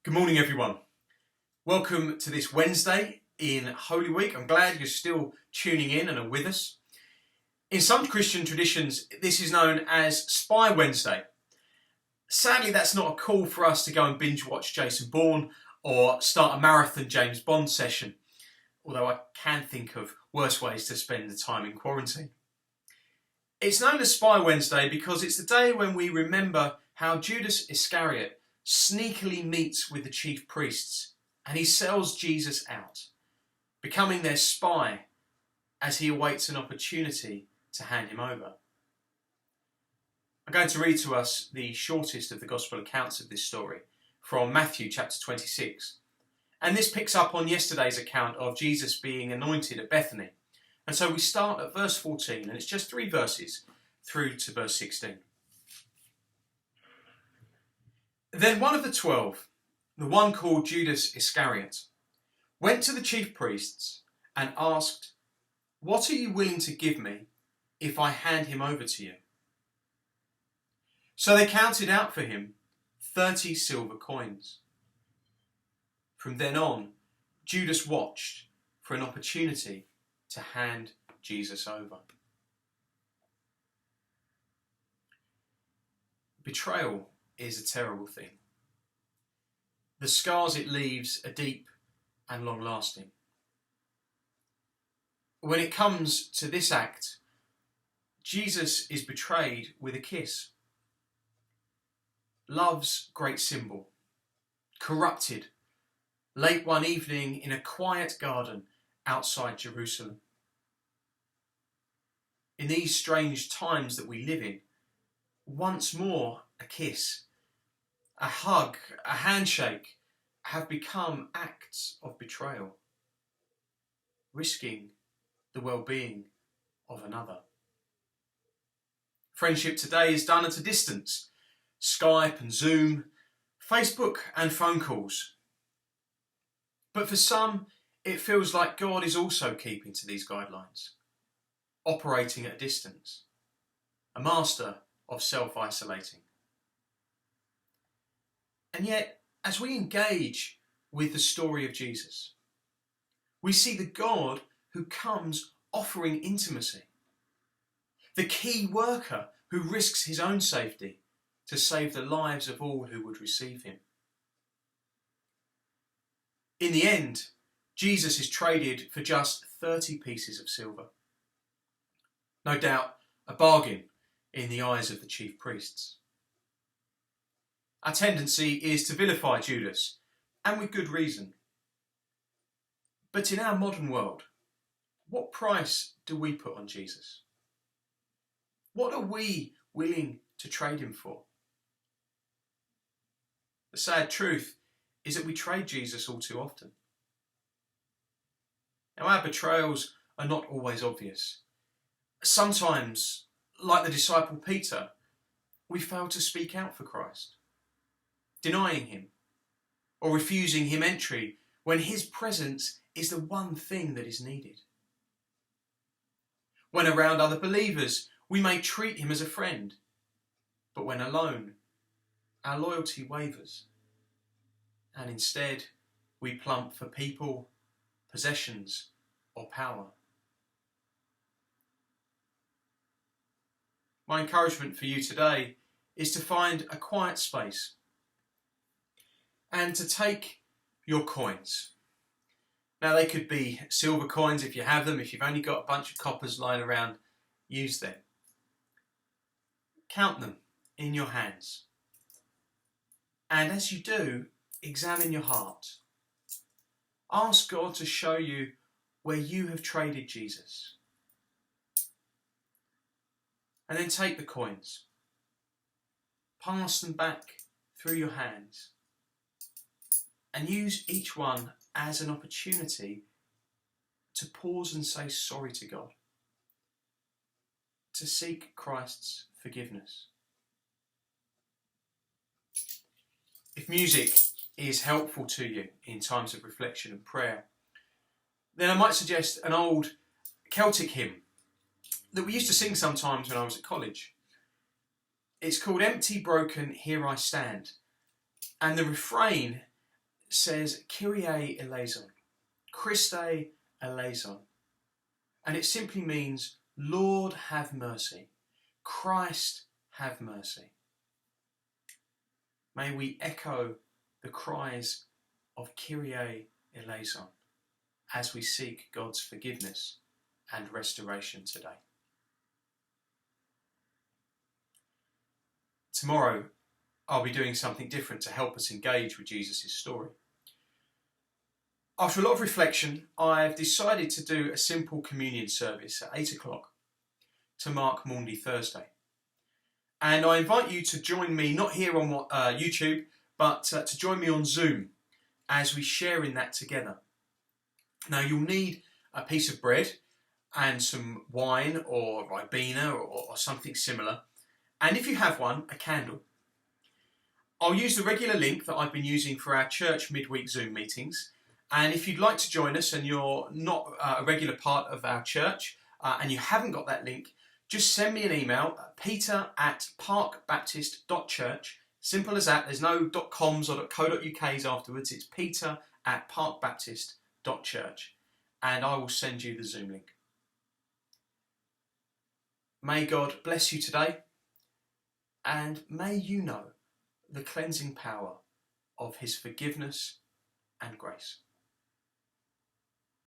Good morning, everyone. Welcome to this Wednesday in Holy Week. I'm glad you're still tuning in and are with us. In some Christian traditions, this is known as Spy Wednesday. Sadly, that's not a call for us to go and binge watch Jason Bourne or start a marathon James Bond session, although I can think of worse ways to spend the time in quarantine. It's known as Spy Wednesday because it's the day when we remember how Judas Iscariot sneakily meets with the chief priests and he sells Jesus out, becoming their spy as he awaits an opportunity to hand him over. I'm going to read to us the shortest of the gospel accounts of this story from Matthew chapter 26. And this picks up on yesterday's account of Jesus being anointed at Bethany. And so we start at verse 14, and it's just 3 verses through to verse 16. Then one of the 12, the one called Judas Iscariot, went to the chief priests and asked, "What are you willing to give me if I hand him over to you?" So they counted out for him 30 silver coins. From then on, Judas watched for an opportunity to hand Jesus over. Betrayal is a terrible thing. The scars it leaves are deep and long-lasting. When it comes to this act, Jesus is betrayed with a kiss. Love's great symbol, corrupted late one evening in a quiet garden outside Jerusalem. In these strange times that we live in, once more a kiss, a hug, a handshake have become acts of betrayal, risking the well-being of another. Friendship today is done at a distance. Skype and Zoom, Facebook and phone calls. But for some, it feels like God is also keeping to these guidelines, operating at a distance, a master of self-isolating. And yet, as we engage with the story of Jesus, we see the God who comes offering intimacy, the key worker who risks his own safety to save the lives of all who would receive him. In the end, Jesus is traded for just 30 pieces of silver. No doubt a bargain in the eyes of the chief priests. Our tendency is to vilify Judas, and with good reason. But in our modern world, what price do we put on Jesus? What are we willing to trade him for? The sad truth is that we trade Jesus all too often. Now, our betrayals are not always obvious. Sometimes, like the disciple Peter, we fail to speak out for Christ, denying him or refusing him entry when his presence is the one thing that is needed. When around other believers, we may treat him as a friend, but when alone, our loyalty wavers, and instead we plump for people, possessions, or power. My encouragement for you today is to find a quiet space and to take your coins. Now, they could be silver coins if you have them. If you've only got a bunch of coppers lying around, use them. Count them in your hands. And as you do, examine your heart. Ask God to show you where you have traded Jesus. And then take the coins. Pass them back through your hands. And use each one as an opportunity to pause and say sorry to God. To seek Christ's forgiveness. If music is helpful to you in times of reflection and prayer, then I might suggest an old Celtic hymn that we used to sing sometimes when I was at college. It's called "Empty, Broken, Here I Stand," and the refrain says Kyrie eleison, Christe eleison, and it simply means Lord have mercy, Christ have mercy. May we echo the cries of Kyrie eleison as we seek God's forgiveness and restoration today. Tomorrow, I'll be doing something different to help us engage with Jesus' story. After a lot of reflection, I've decided to do a simple communion service at 8 o'clock to mark Maundy Thursday. And I invite you to join me, not here on YouTube, but to join me on Zoom as we share in that together. Now, you'll need a piece of bread and some wine or Ribena or something similar. And if you have one, a candle. I'll use the regular link that I've been using for our church midweek Zoom meetings. And if you'd like to join us and you're not a regular part of our church and you haven't got that link, just send me an email, peter@parkbaptist.church. Simple as that. There's no .coms or .co.uk's afterwards. It's peter@parkbaptist.church. And I will send you the Zoom link. May God bless you today, and may you know the cleansing power of his forgiveness and grace.